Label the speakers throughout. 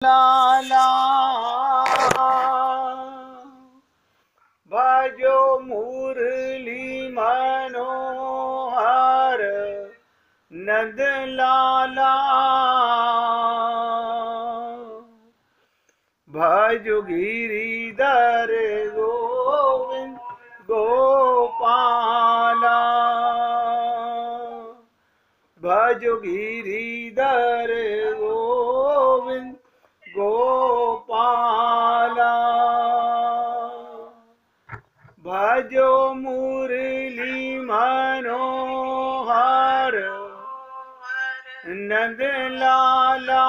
Speaker 1: लाला भजो मुरली मनोहर नंद लाला भजो गिरिधर गोविंद गोपाला भजो गिरिधर गोविंद गोपाला भजो मुरली मनोहर नंद लाला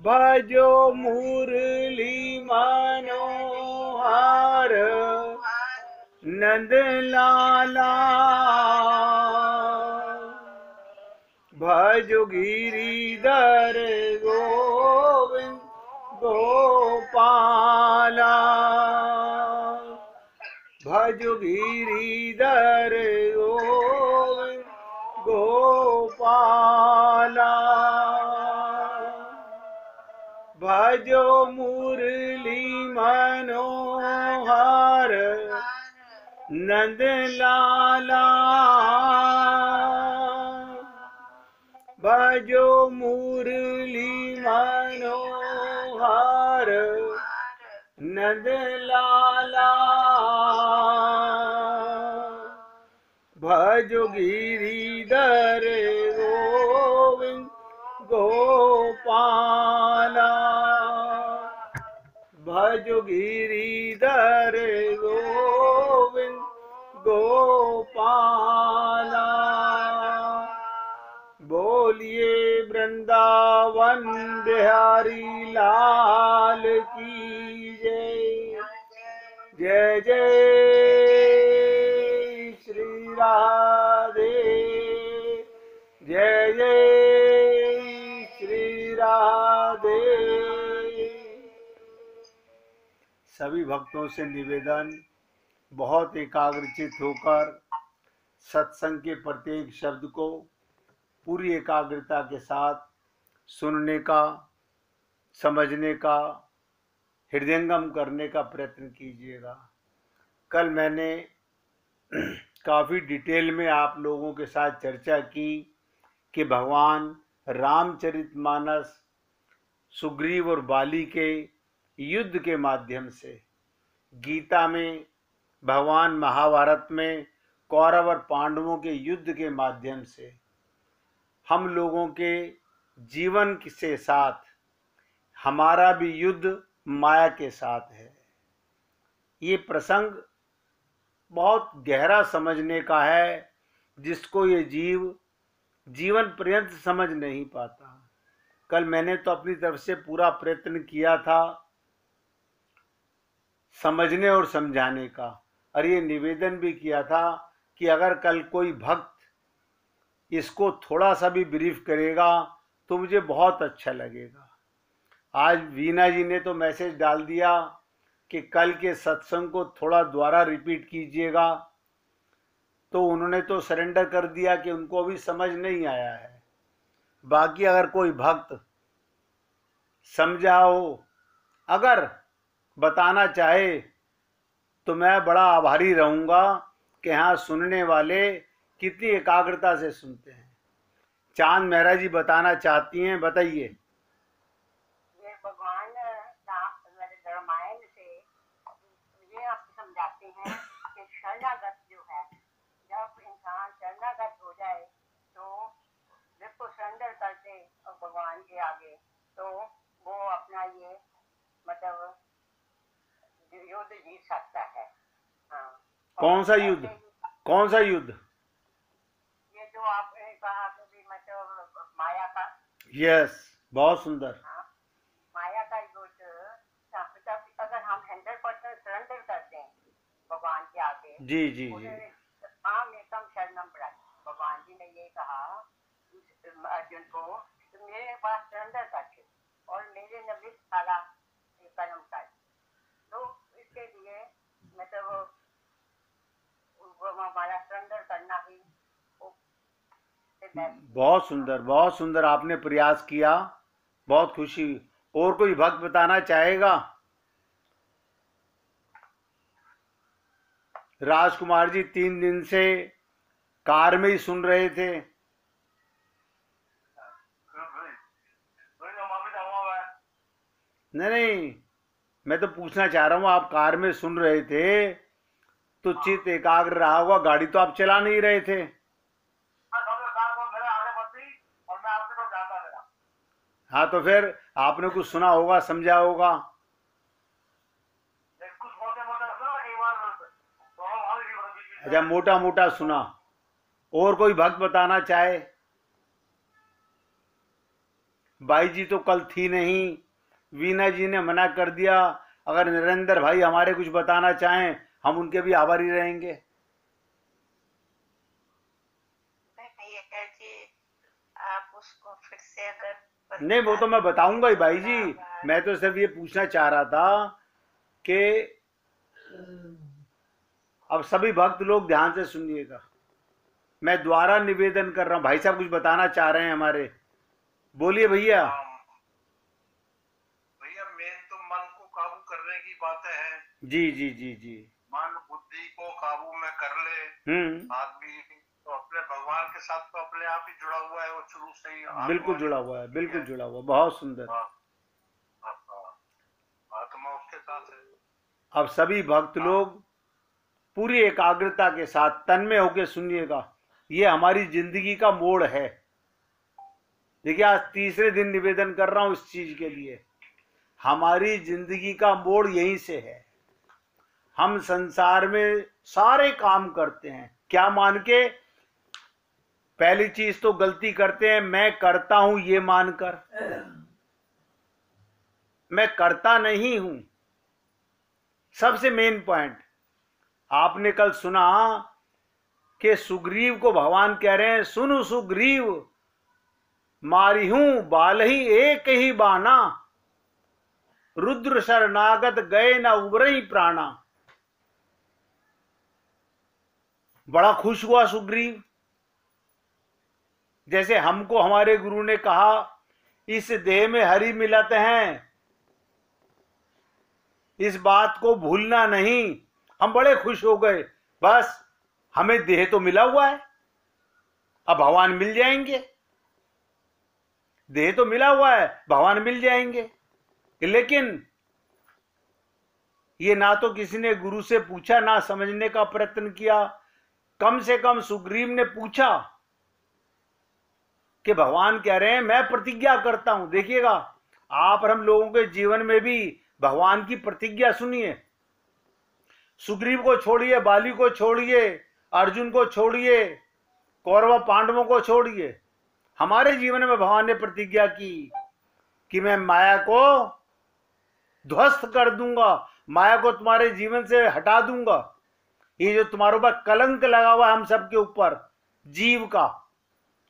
Speaker 1: भजो मुरली मनोहर नंद लाला भजो गिरिधर गोविंद गोपाला भजो गिरिधर गोविंद गोपाला भजो मुरली मनोहर नंद लाला भजो मुरली मनोहर नंद लाला भजो गिरिधर गोविंद गोपाला भजो गिरिधर गोविंद गोपाला बोलिए वृंदावन बिहारी लाल की जय। जय जय श्री राधे जय जय श्री राधे। सभी भक्तों से निवेदन, बहुत एकाग्रचित होकर सत्संग के प्रत्येक शब्द को पूरी एकाग्रता के साथ सुनने का, समझने का, हृदयंगम करने का प्रयत्न कीजिएगा। कल मैंने काफ़ी डिटेल में आप लोगों के साथ चर्चा की कि भगवान रामचरितमानस सुग्रीव और बाली के युद्ध के माध्यम से, गीता में भगवान महाभारत में कौरव और पांडवों के युद्ध के माध्यम से हम लोगों के जीवन के साथ हमारा भी युद्ध माया के साथ है। ये प्रसंग बहुत गहरा समझने का है, जिसको ये जीवन पर्यंत समझ नहीं पाता। कल मैंने तो अपनी तरफ से पूरा प्रयत्न किया था समझने और समझाने का, और ये निवेदन भी किया था कि अगर कल कोई भक्त इसको थोड़ा सा भी ब्रीफ करेगा तो मुझे बहुत अच्छा लगेगा। आज वीना जी ने तो मैसेज डाल दिया कि कल के सत्संग को थोड़ा दोबारा रिपीट कीजिएगा, तो उन्होंने तो सरेंडर कर दिया कि उनको अभी समझ नहीं आया है। बाकी अगर कोई भक्त समझा हो, अगर बताना चाहे, तो मैं बड़ा आभारी रहूँगा कि हाँ, सुनने वाले कितनी एकाग्रता से सुनते हैं। चांद मेहरा जी बताना चाहती हैं, बताइए।
Speaker 2: ये भगवान रामायण से ये आपको समझाते हैं कि शरणागत जो है, जब इंसान शरणागत हो जाए तो जिसको सरेंडर कर दे और भगवान के आगे, तो वो अपना ये मतलब युद्ध जीत सकता है। हाँ।
Speaker 1: कौन सा युद्ध? कौन सा युद्ध?
Speaker 2: ये जो आपने कहा कि मतलब माया का।
Speaker 1: यस, बहुत सुंदर।
Speaker 2: हाँ, माया का युद्ध, अगर हम 100% सरेंडर करते हैं भगवान के आगे,
Speaker 1: जी जी जी,
Speaker 2: आम एकम शरणम ब्रज, भगवान जी ने ये कहा अर्जुन को, तो मेरे पास सरेंडर कर और मेरे नबी सारा कर्म कर। तो इसके लिए मतलब हमारा सरेंडर करना ही
Speaker 1: बहुत सुंदर आपने प्रयास किया, बहुत खुशी। और कोई भक्त बताना चाहेगा? राजकुमार जी 3 दिन से कार में ही सुन रहे थे। नहीं, मैं तो पूछना चाह रहा हूँ, आप कार में सुन रहे थे तो चित्त एकाग्र रहा होगा, गाड़ी तो आप चला नहीं रहे थे। हाँ, तो फिर आपने कुछ सुना होगा, समझा होगा। अच्छा, मोटा मोटा सुना। और कोई भक्त बताना चाहे? बाई जी तो कल थी नहीं, वीना जी ने मना कर दिया। अगर नरेंद्र भाई हमारे कुछ बताना चाहें, हम उनके भी आभारी रहेंगे।
Speaker 2: आप उसको फिर से अगर
Speaker 1: नहीं, वो तो मैं बताऊंगा ही भाई जी। मैं तो सिर्फ ये पूछना चाह रहा था कि अब सभी भक्त लोग ध्यान से सुनिएगा, मैं द्वारा निवेदन कर रहा हूं। भाई साहब कुछ बताना चाह रहे हैं हमारे, बोलिए भैया।
Speaker 3: भैया मेन तो मन को काबू करने की बातें हैं।
Speaker 1: जी जी जी जी।
Speaker 3: मन बुद्धि को काबू में कर ले आदमी तो अपने भगवान के साथ तो अपने आप ही जुड़ा हुआ है, वो शुरू से ही
Speaker 1: बिल्कुल जुड़ा हुआ है, बिल्कुल जुड़ा हुआ। बहुत सुंदर।
Speaker 3: आत्मा उसके साथ है।
Speaker 1: अब सभी भक्त लोग पूरी एकाग्रता के साथ तन्मय होकर सुनिएगा, ये हमारी जिंदगी का मोड़ है। देखिए, आज तीसरे दिन निवेदन कर रहा हूं इस चीज के लिए। हमारी जिंदगी का मोड़ यहीं से है। हम संसार में सारे काम करते हैं क्या मान के? पहली चीज तो गलती करते हैं, मैं करता हूं ये मानकर। मैं करता नहीं हूं। सबसे मेन पॉइंट, आपने कल सुना कि सुग्रीव को भगवान कह रहे हैं, सुनु सुग्रीव मारी हूं बाल ही एक ही बाना, रुद्र शरणागत गए न उबरई प्राणा। बड़ा खुश हुआ सुग्रीव। जैसे हमको हमारे गुरु ने कहा, इस देह में हरि मिलत हैं, इस बात को भूलना नहीं। हम बड़े खुश हो गए, बस हमें देह तो मिला हुआ है, अब भगवान मिल जाएंगे। देह तो मिला हुआ है, भगवान मिल जाएंगे। लेकिन ये ना तो किसी ने गुरु से पूछा, ना समझने का प्रयत्न किया। कम से कम सुग्रीव ने पूछा कि भगवान कह रहे हैं मैं प्रतिज्ञा करता हूं। देखिएगा, आप और हम लोगों के जीवन में भी भगवान की प्रतिज्ञा सुनिए। सुग्रीव को छोड़िए, बाली को छोड़िए, अर्जुन को छोड़िए, कौरव पांडवों को छोड़िए, हमारे जीवन में भगवान ने प्रतिज्ञा की कि मैं माया को ध्वस्त कर दूंगा, माया को तुम्हारे जीवन से हटा दूंगा। ये जो तुम्हारे ऊपर कलंक लगा हुआ है हम सबके ऊपर, जीव का,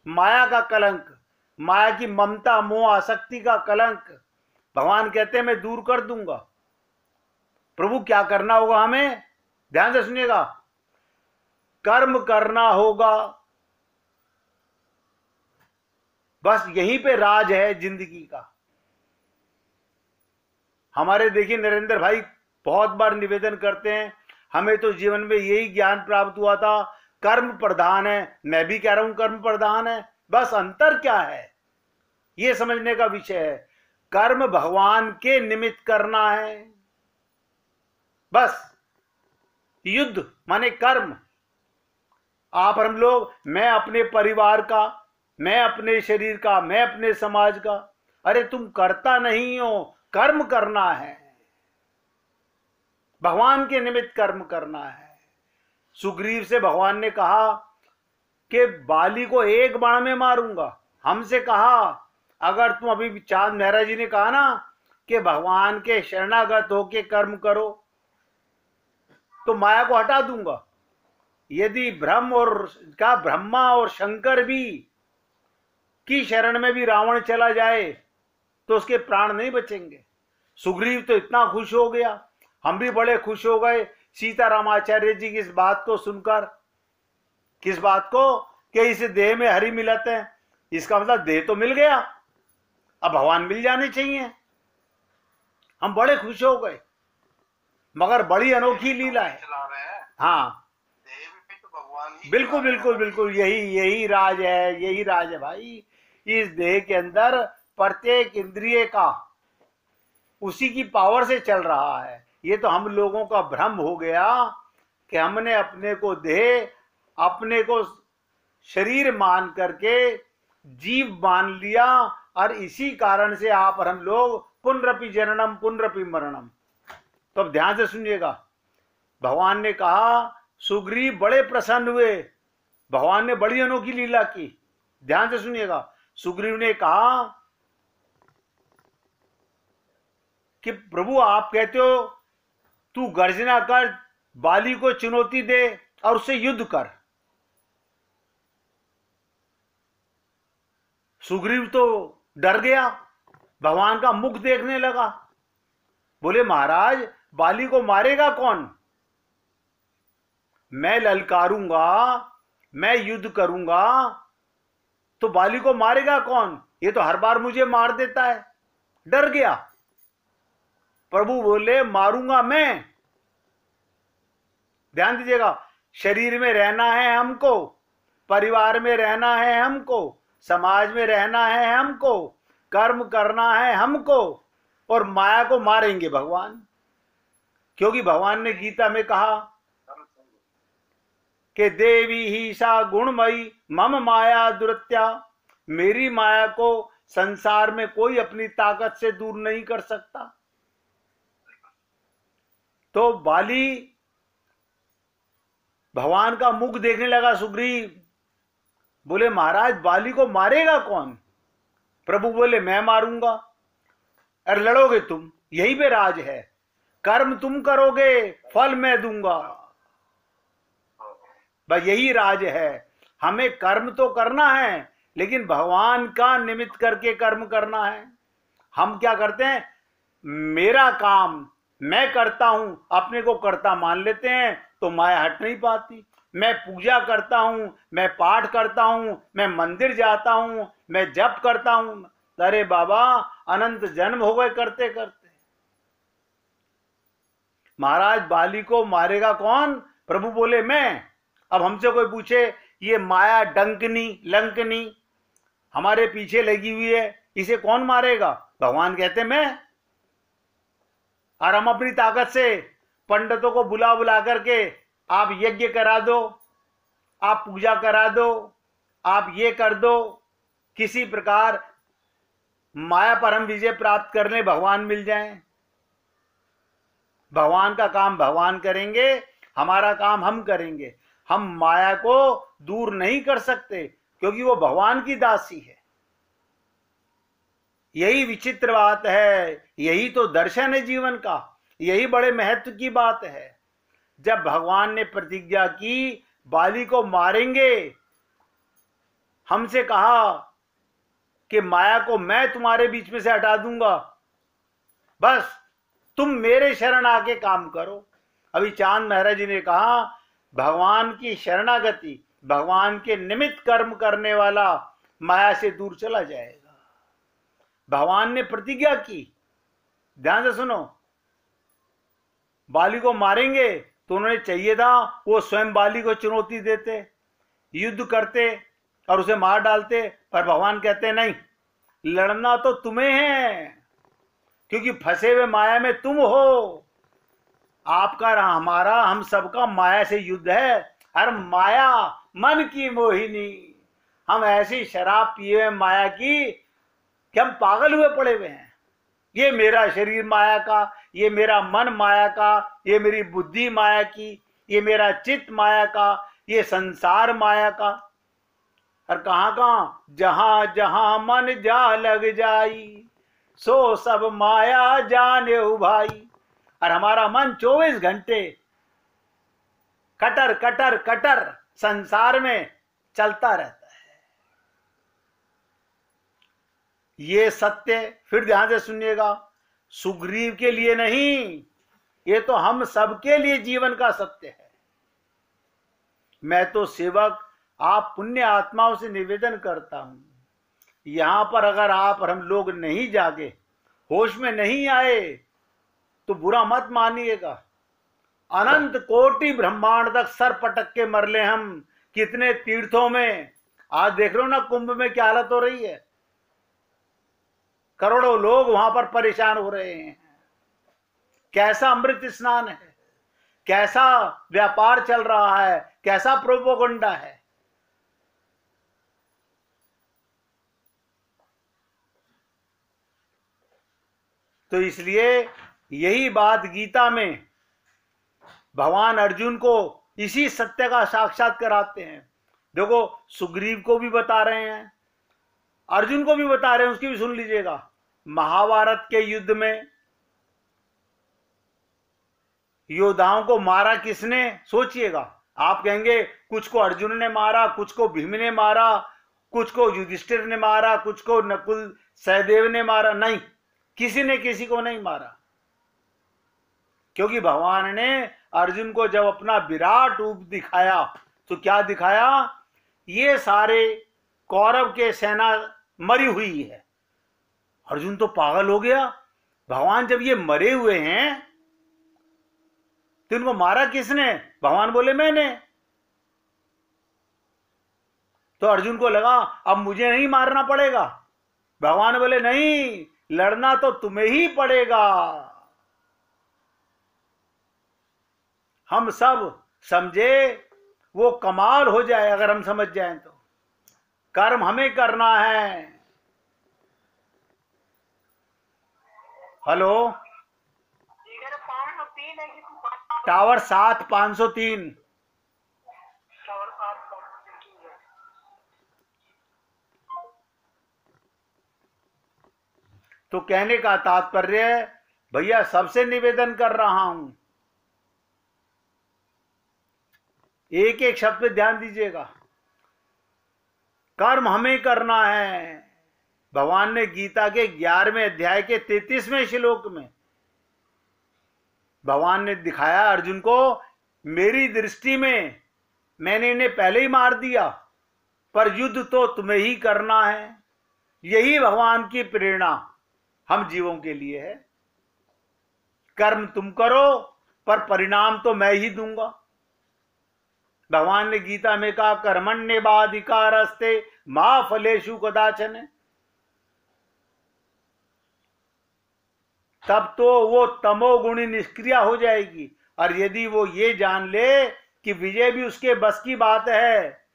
Speaker 1: माया का कलंक, माया की ममता मोह आसक्ति का कलंक, भगवान कहते हैं मैं दूर कर दूंगा। प्रभु क्या करना होगा हमें? ध्यान से सुनिएगा, कर्म करना होगा। बस यहीं पे राज है जिंदगी का। हमारे देखिए नरेंद्र भाई बहुत बार निवेदन करते हैं, हमें तो जीवन में यही ज्ञान प्राप्त हुआ था, कर्म प्रधान है। मैं भी कह रहा हूं कर्म प्रधान है, बस अंतर क्या है ये समझने का विषय है। कर्म भगवान के निमित्त करना है, बस। युद्ध माने कर्म। आप हम लोग, मैं अपने परिवार का, मैं अपने शरीर का, मैं अपने समाज का। अरे तुम करता नहीं हो, कर्म करना है, भगवान के निमित्त कर्म करना है। सुग्रीव से भगवान ने कहा कि बाली को एक बाण में मारूंगा। हमसे कहा, अगर तुम अभी चांद मेहरा जी ने कहा ना कि भगवान के शरणागत होके कर्म करो तो माया को हटा दूंगा। यदि ब्रह्मा और शंकर भी की शरण में भी रावण चला जाए तो उसके प्राण नहीं बचेंगे। सुग्रीव तो इतना खुश हो गया, हम भी बड़े खुश हो गए सीतारामाचार्य जी की इस बात को सुनकर। किस बात को? कि इस देह में हरि मिलत है, इसका मतलब देह तो मिल गया, अब भगवान मिल जाने चाहिए। हम बड़े खुश हो गए, मगर बड़ी अनोखी लीला है। हाँ बिल्कुल बिल्कुल बिल्कुल, यही राज है, यही राज है भाई। इस देह के अंदर प्रत्येक इंद्रिय का उसी की पावर से चल रहा है। ये तो हम लोगों का भ्रम हो गया कि हमने अपने को देह, अपने को शरीर मान करके जीव मान लिया, और इसी कारण से आप और हम लोग पुनरपि जननम पुनरपि मरणम। तो अब ध्यान से सुनिएगा, भगवान ने कहा, सुग्रीव बड़े प्रसन्न हुए, भगवान ने बड़ी अनोखी लीला की। ध्यान से सुनिएगा, सुग्रीव ने कहा कि प्रभु आप कहते हो तू गर्जना कर, बाली को चुनौती दे और उससे युद्ध कर। सुग्रीव तो डर गया, भगवान का मुख देखने लगा, बोले महाराज बाली को मारेगा कौन? मैं ललकारूंगा, मैं युद्ध करूंगा, तो बाली को मारेगा कौन? ये तो हर बार मुझे मार देता है। डर गया। प्रभु बोले मारूंगा मैं। ध्यान दीजिएगा, शरीर में रहना है हमको, परिवार में रहना है हमको, समाज में रहना है हमको, कर्म करना है हमको, और माया को मारेंगे भगवान। क्योंकि भगवान ने गीता में कहा कि देवी ही सा गुणमयी मम माया दुरत्या, मेरी माया को संसार में कोई अपनी ताकत से दूर नहीं कर सकता। तो बाली भगवान का मुख देखने लगा। सुग्रीव बोले महाराज बाली को मारेगा कौन? प्रभु बोले मैं मारूंगा। अरे लड़ोगे तुम, यही पे राज है। कर्म तुम करोगे, फल मैं दूंगा। बस यही राज है। हमें कर्म तो करना है, लेकिन भगवान का निमित्त करके कर्म करना है। हम क्या करते हैं, मेरा काम मैं करता हूं, अपने को कर्ता मान लेते हैं, तो माया हट नहीं पाती। मैं पूजा करता हूं, मैं पाठ करता हूं, मैं मंदिर जाता हूं, मैं जप करता हूं, अरे बाबा अनंत जन्म हो गए करते करते। महाराज बाली को मारेगा कौन? प्रभु बोले मैं। अब हमसे कोई पूछे ये माया डंकनी लंकनी हमारे पीछे लगी हुई है, इसे कौन मारेगा? भगवान कहते मैं। और हम अपनी ताकत से पंडितों को बुला बुला करके आप यज्ञ करा दो, आप पूजा करा दो, आप ये कर दो, किसी प्रकार माया पर हम विजय प्राप्त कर लें, भगवान मिल जाएं। भगवान का काम भगवान करेंगे, हमारा काम हम करेंगे। हम माया को दूर नहीं कर सकते, क्योंकि वो भगवान की दासी है। यही विचित्र बात है, यही तो दर्शन है जीवन का, यही बड़े महत्व की बात है। जब भगवान ने प्रतिज्ञा की बाली को मारेंगे, हमसे कहा कि माया को मैं तुम्हारे बीच में से हटा दूंगा, बस तुम मेरे शरण आके काम करो। अभी चांद महाराज जी ने कहा भगवान की शरणागति, भगवान के निमित्त कर्म करने वाला माया से दूर चला जाएगा। भगवान ने प्रतिज्ञा की, ध्यान से सुनो, बाली को मारेंगे तो उन्होंने चाहिए था वो स्वयं बाली को चुनौती देते, युद्ध करते और उसे मार डालते, पर भगवान कहते नहीं, लड़ना तो तुम्हें है, क्योंकि फंसे हुए माया में तुम हो। आपका हमारा हम सबका माया से युद्ध है। हर माया मन की मोहिनी, हम ऐसी शराब पिए हुए माया की कि हम पागल हुए पड़े हुए हैं। ये मेरा शरीर माया का, ये मेरा मन माया का, ये मेरी बुद्धि माया की, ये मेरा चित्त माया का, ये संसार माया का। और कहाँ जहां जहां मन जा लग जाई, सो सब माया जाने भाई। और हमारा मन 24 घंटे कटर कटर कटर संसार में चलता रहता है। ये सत्य फिर ध्यान से सुनिएगा, सुग्रीव के लिए नहीं, ये तो हम सबके लिए जीवन का सत्य है। मैं तो सेवक आप पुण्य आत्माओं से निवेदन करता हूं, यहां पर अगर आप और हम लोग नहीं जागे, होश में नहीं आए, तो बुरा मत मानिएगा। अनंत कोटि ब्रह्मांड तक सर पटक के मर ले हम, कितने तीर्थों में। आज देख रहे हो ना कुंभ में क्या हालत हो रही है, करोड़ों लोग वहां पर परेशान हो रहे हैं। कैसा अमृत स्नान है, कैसा व्यापार चल रहा है, कैसा प्रोपोगंडा है। तो इसलिए यही बात गीता में भगवान अर्जुन को इसी सत्य का साक्षात कराते हैं। देखो सुग्रीव को भी बता रहे हैं, अर्जुन को भी बता रहे हैं, उसकी भी सुन लीजिएगा। महाभारत के युद्ध में योद्धाओं को मारा किसने, सोचिएगा। आप कहेंगे कुछ को अर्जुन ने मारा, कुछ को भीम ने मारा, कुछ को युधिष्ठिर ने मारा, कुछ को नकुल सहदेव ने मारा। नहीं, किसी ने किसी को नहीं मारा, क्योंकि भगवान ने अर्जुन को जब अपना विराट रूप दिखाया तो क्या दिखाया, ये सारे कौरव के सेना मरी हुई है। अर्जुन तो पागल हो गया, भगवान जब ये मरे हुए हैं तो इनको मारा किसने? भगवान बोले मैंने। तो अर्जुन को लगा अब मुझे नहीं मारना पड़ेगा। भगवान बोले नहीं, लड़ना तो तुम्हें ही पड़ेगा। हम सब समझे वो कमाल हो जाए अगर हम समझ जाएं तो। कर्म हमें करना है। Hello, tower 7503। तो कहने का तात्पर्य है भैया सबसे निवेदन कर रहा हूं, एक एक शब्द पे ध्यान दीजिएगा। कर्म हमें करना है। भगवान ने गीता के 11वें अध्याय के 33वें श्लोक में भगवान ने दिखाया अर्जुन को, मेरी दृष्टि में मैंने इन्हें पहले ही मार दिया, पर युद्ध तो तुम्हें ही करना है। यही भगवान की प्रेरणा हम जीवों के लिए है। कर्म तुम करो, पर परिणाम तो मैं ही दूंगा। भगवान ने गीता में कहा कर्मण्येवाधिकारस्ते मा फलेषु कदाचन। तब तो वो तमोगुणी निष्क्रिय हो जाएगी। और यदि वो ये जान ले कि विजय भी उसके बस की बात है,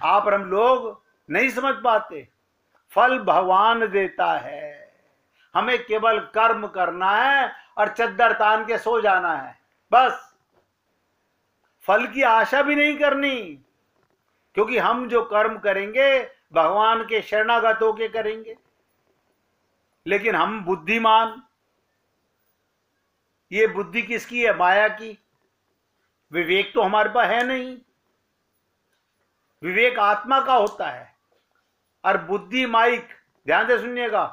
Speaker 1: आप और हम लोग नहीं समझ पाते। फल भगवान देता है, हमें केवल कर्म करना है और चद्दर तान के सो जाना है बस। फल की आशा भी नहीं करनी, क्योंकि हम जो कर्म करेंगे भगवान के शरणागत होके करेंगे। लेकिन हम बुद्धिमान, ये बुद्धि किसकी है? माया की। विवेक तो हमारे पास है नहीं, विवेक आत्मा का होता है। और बुद्धि माइक, ध्यान से सुनिएगा,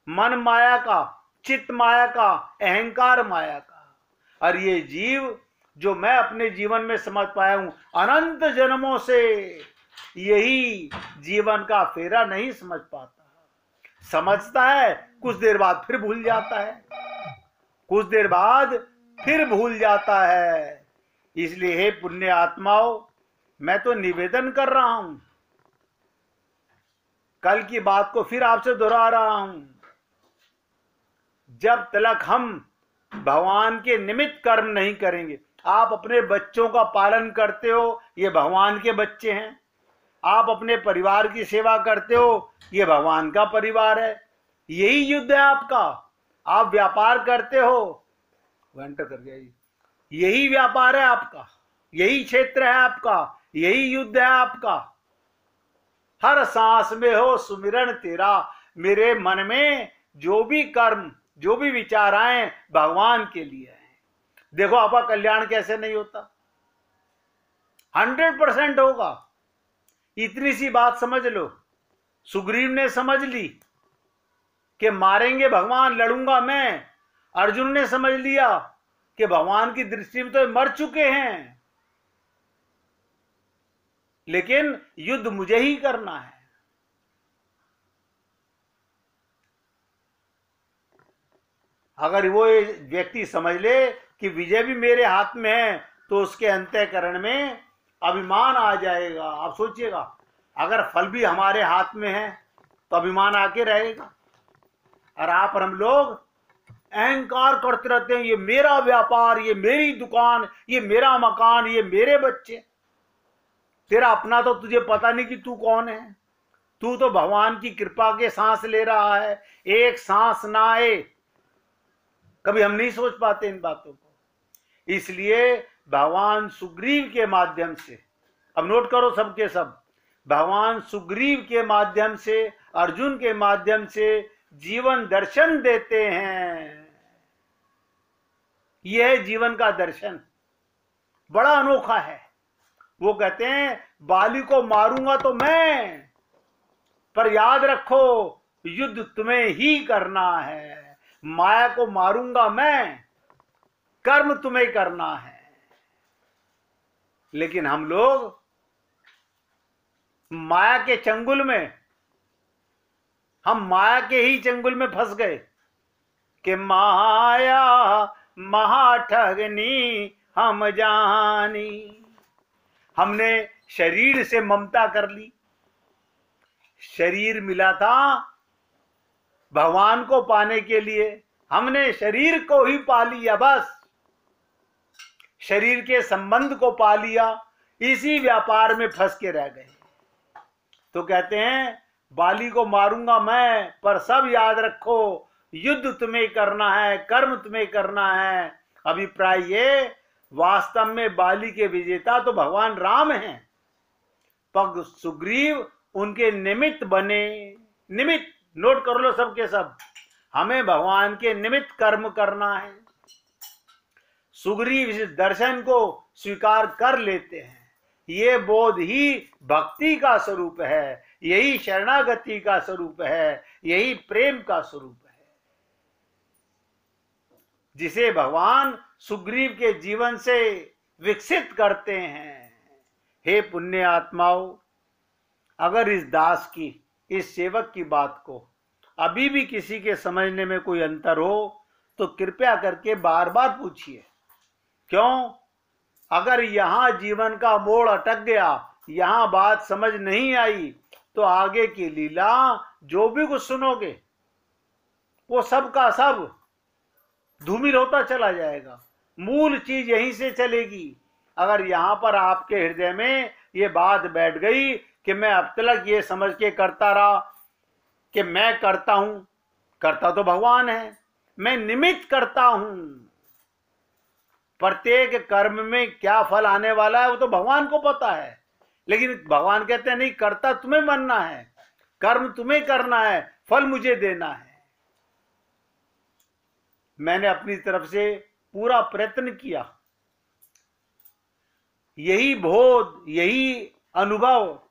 Speaker 1: मन माया का, चित्त माया का, अहंकार माया का। और ये जीव जो मैं अपने जीवन में समझ पाया हूं अनंत जन्मों से, यही जीवन का फेरा नहीं समझ पाता। समझता है, कुछ देर बाद फिर भूल जाता है, कुछ देर बाद फिर भूल जाता है। इसलिए हे पुण्य आत्माओं, मैं तो निवेदन कर रहा हूं, कल की बात को फिर आपसे दोहरा रहा हूं। जब तक हम भगवान के निमित्त कर्म नहीं करेंगे, आप अपने बच्चों का पालन करते हो, ये भगवान के बच्चे हैं। आप अपने परिवार की सेवा करते हो, ये भगवान का परिवार है। यही युद्ध है आपका। आप व्यापार करते हो, एंटर कर गया जी, यही व्यापार है आपका, यही क्षेत्र है आपका, यही युद्ध है आपका। हर सांस में हो सुमिरन तेरा। मेरे मन में जो भी कर्म, जो भी विचार आए, भगवान के लिए है। देखो आपका कल्याण कैसे नहीं होता, 100% होगा। इतनी सी बात समझ लो, सुग्रीव ने समझ ली कि मारेंगे भगवान, लड़ूंगा मैं। अर्जुन ने समझ लिया कि भगवान की दृष्टि में तो मर चुके हैं। लेकिन युद्ध मुझे ही करना है। अगर वो व्यक्ति समझ ले कि विजय भी मेरे हाथ में है, तो उसके अंतःकरण में अभिमान आ जाएगा। आप सोचिएगा, अगर फल भी हमारे हाथ में है तो अभिमान आके रहेगा। और आप और हम लोग अहंकार करते रहते हैं, ये मेरा व्यापार, ये मेरी दुकान, ये मेरा मकान, ये मेरे बच्चे। तेरा अपना तो तुझे पता नहीं कि तू कौन है। तू तो भगवान की कृपा के सांस ले रहा है। एक सांस ना आए, कभी हम नहीं सोच पाते इन बातों को। इसलिए भगवान सुग्रीव के माध्यम से, अब नोट करो सबके सब, भगवान सुग्रीव के माध्यम से, अर्जुन के माध्यम से जीवन दर्शन देते हैं। यह है जीवन का दर्शन, बड़ा अनोखा है। वो कहते हैं बाली को मारूंगा तो मैं, पर याद रखो युद्ध तुम्हें ही करना है। माया को मारूंगा मैं, कर्म तुम्हें करना है। लेकिन हम लोग माया के चंगुल में, हम माया के ही चंगुल में फंस गए कि माया महाठगनी हम जानी। हमने शरीर से ममता कर ली। शरीर मिला था भगवान को पाने के लिए, हमने शरीर को ही पा लिया। बस शरीर के संबंध को पा लिया, इसी व्यापार में फंस के रह गए। तो कहते हैं बाली को मारूंगा मैं, पर सब याद रखो युद्ध तुम्हें करना है, कर्म तुम्हें करना है। अभिप्राय ये, वास्तव में बाली के विजेता तो भगवान राम हैं, पग सुग्रीव उनके निमित्त बने। निमित्त नोट कर लो सबके सब, हमें भगवान के निमित्त कर्म करना है। सुग्रीव इस दर्शन को स्वीकार कर लेते हैं। ये बोध ही भक्ति का स्वरूप है, यही शरणागति का स्वरूप है, यही प्रेम का स्वरूप है, जिसे भगवान सुग्रीव के जीवन से विकसित करते हैं। हे पुण्य आत्माओं, अगर इस दास की, इस सेवक की बात को अभी भी किसी के समझने में कोई अंतर हो तो कृपया करके बार बार पूछिए। क्यों? अगर यहां जीवन का मोड़ अटक गया, यहां बात समझ नहीं आई, तो आगे की लीला जो भी कुछ सुनोगे वो सब का सब धूमिल होता चला जाएगा। मूल चीज यहीं से चलेगी। अगर यहां पर आपके हृदय में ये बात बैठ गई कि मैं अब तक ये समझ के करता रहा कि मैं करता हूं, करता तो भगवान है, मैं निमित्त करता हूं, प्रत्येक कर्म में क्या फल आने वाला है वो तो भगवान को पता है। लेकिन भगवान कहते हैं नहीं, करता तुम्हें बनना है, कर्म तुम्हें करना है, फल मुझे देना है। मैंने अपनी तरफ से पूरा प्रयत्न किया। यही बोध, यही अनुभव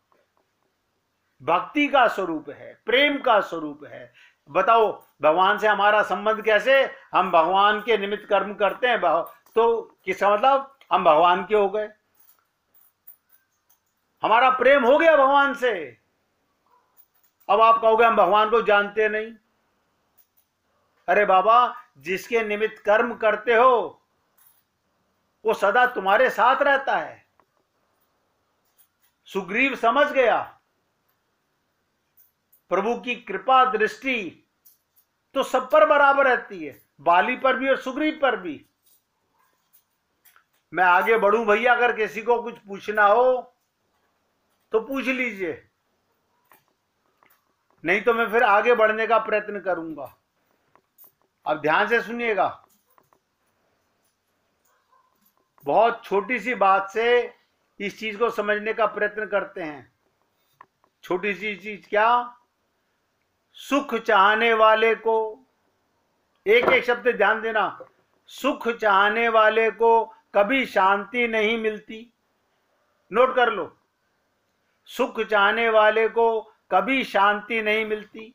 Speaker 1: भक्ति का स्वरूप है, प्रेम का स्वरूप है। बताओ भगवान से हमारा संबंध कैसे? हम भगवान के निमित्त कर्म करते हैं, तो किसका मतलब हम भगवान के हो गए, हमारा प्रेम हो गया भगवान से। अब आप कहोगे हम भगवान को जानते नहीं। अरे बाबा, जिसके निमित्त कर्म करते हो वो सदा तुम्हारे साथ रहता है। सुग्रीव समझ गया, प्रभु की कृपा दृष्टि तो सब पर बराबर रहती है, बाली पर भी और सुग्रीव पर भी। मैं आगे बढ़ूं भैया, अगर किसी को कुछ पूछना हो तो पूछ लीजिए, नहीं तो मैं फिर आगे बढ़ने का प्रयत्न करूंगा। अब ध्यान से सुनिएगा, बहुत छोटी सी बात से इस चीज को समझने का प्रयत्न करते हैं। छोटी सी चीज क्या? सुख चाहने वाले को, एक एक शब्द ध्यान देना, सुख चाहने वाले को कभी शांति नहीं मिलती। नोट कर लो, सुख चाहने वाले को कभी शांति नहीं मिलती,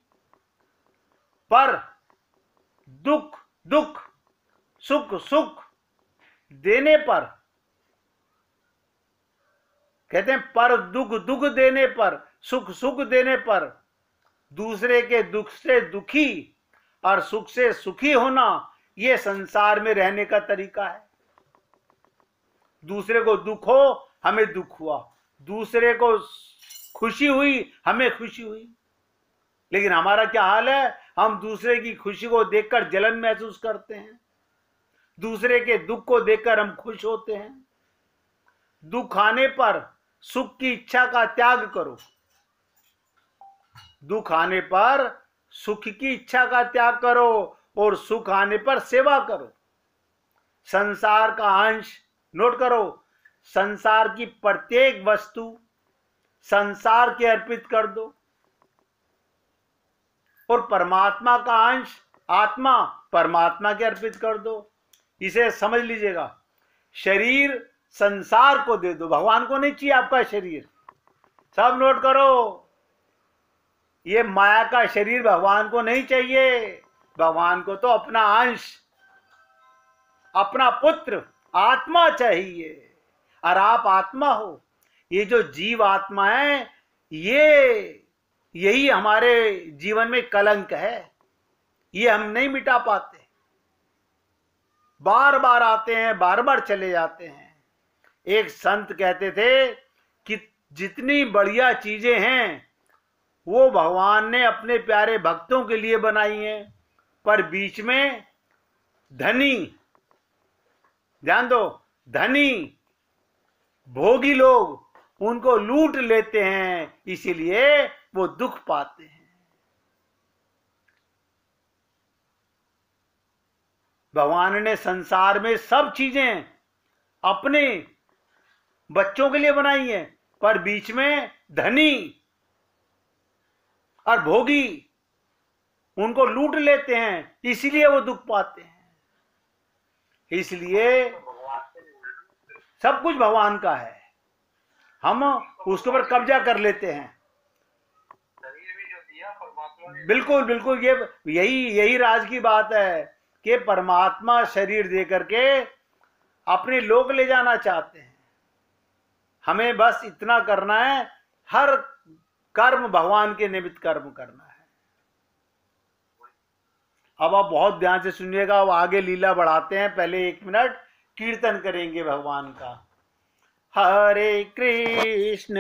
Speaker 1: पर दुख दुख, सुख सुख देने पर कहते हैं पर दुख दुख देने पर, सुख सुख देने पर, दूसरे के दुख से दुखी और सुख से सुखी होना, यह संसार में रहने का तरीका है। दूसरे को दुख हो, हमें दुख हुआ, दूसरे को खुशी हुई, हमें खुशी हुई। लेकिन हमारा क्या हाल है, हम दूसरे की खुशी को देखकर जलन महसूस करते हैं, दूसरे के दुख को देखकर हम खुश होते हैं। दुख आने पर सुख की इच्छा का त्याग करो, दुख आने पर सुख की इच्छा का त्याग करो और सुख आने पर सेवा करो। संसार का अंश नोट करो, संसार की प्रत्येक वस्तु संसार के अर्पित कर दो और परमात्मा का अंश आत्मा परमात्मा के अर्पित कर दो। इसे समझ लीजिएगा, शरीर संसार को दे दो, भगवान को नहीं चाहिए आपका शरीर। सब नोट करो, ये माया का शरीर भगवान को नहीं चाहिए, भगवान को तो अपना अंश, अपना पुत्र आत्मा चाहिए। और आप आत्मा हो, ये जो जीव आत्मा है, यही हमारे जीवन में कलंक है, ये हम नहीं मिटा पाते, बार बार आते हैं, बार बार चले जाते हैं। एक संत कहते थे कि जितनी बढ़िया चीजें हैं वो भगवान ने अपने प्यारे भक्तों के लिए बनाई हैं, पर बीच में धनी, ध्यान दो, धनी भोगी लोग उनको लूट लेते हैं, इसीलिए वो दुख पाते हैं। भगवान ने संसार में सब चीजें अपने बच्चों के लिए बनाई हैं, पर बीच में धनी और भोगी उनको लूट लेते हैं, इसीलिए वो दुख पाते हैं। इसलिए सब कुछ भगवान का है, हम उसके ऊपर कब्जा कर लेते हैं। बिल्कुल बिल्कुल, यही राज की बात है कि परमात्मा शरीर दे करके अपने लोक ले जाना चाहते हैं। हमें बस इतना करना है, हर कर्म भगवान के निमित्त कर्म करना है। अब आप बहुत ध्यान से सुनिएगा, अब आगे लीला बढ़ाते हैं, पहले 1 मिनट कीर्तन करेंगे भगवान का। हरे कृष्ण